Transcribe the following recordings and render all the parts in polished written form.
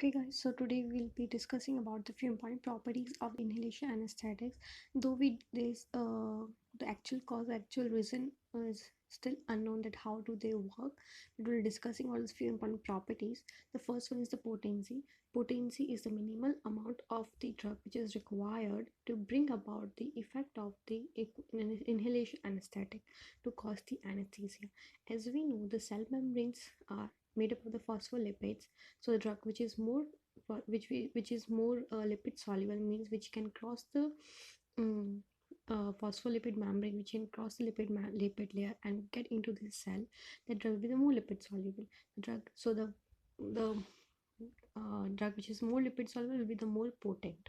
Okay guys, so today we'll be discussing about the few important properties of inhalation anesthetics. Though the actual cause, actual reason is still unknown that how do they work. We will be discussing all these few important properties. The first one is the potency. Potency is the minimal amount of the drug which is required to bring about the effect of the inhalation anesthetic to cause the anesthesia. As we know, the cell membranes are made up of the phospholipids. So the drug which is more lipid soluble means which can cross the phospholipid membrane, which can cross the lipid layer and get into the cell. The drug will be the more lipid soluble. The drug which is more lipid soluble will be the more potent.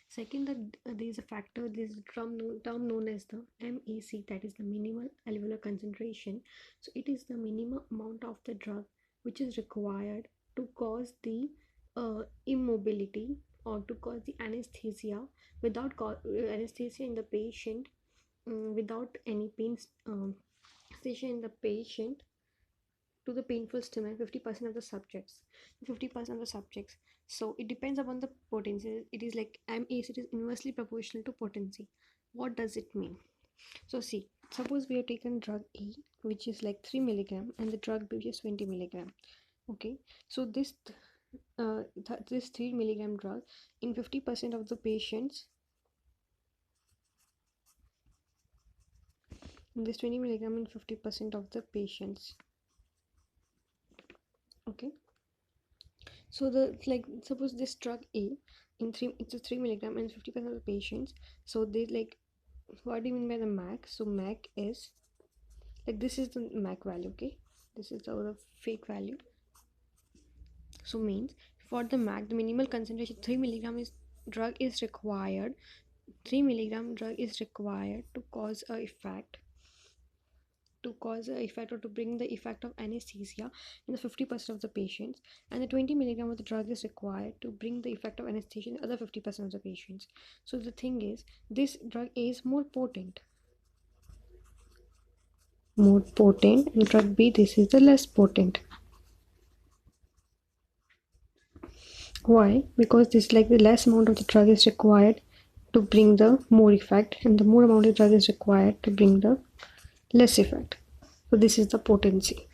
Second, there is a factor, this term known as the MAC, that is the minimal alveolar concentration. So it is the minimum amount of the drug which is required to cause the immobility or to cause the anesthesia without anesthesia in the patient, without any pain anesthesia in the patient to the painful stomach 50% of the subjects. 50% of the subjects. So it depends upon the potency. It is like MAC, it is inversely proportional to potency. What does it mean? So see, suppose we have taken drug A, which is like 3 milligram, and the drug B, which is 20 milligram. Okay, so this 3 milligram drug in 50% of the patients, in this 20 milligram in 50% of the patients. Okay, so suppose this drug A it's a 3 milligram in 50% of the patients. So they like, what do you mean by the MAC? So MAC is like, this is the MAC value. Okay, this is the fake value. So means for the MAC, the minimal concentration 3 milligram drug is required. 3 milligram drug is required to cause a effect or to bring the effect of anesthesia in the 50% of the patients, and the 20 milligram of the drug is required to bring the effect of anesthesia in the other 50% of the patients. So the thing is, this drug is more potent, and drug B, this is the less potent. Why? Because this, like, the less amount of the drug is required to bring the more effect, and the more amount of drug is required to bring the less effect. So this is the potency.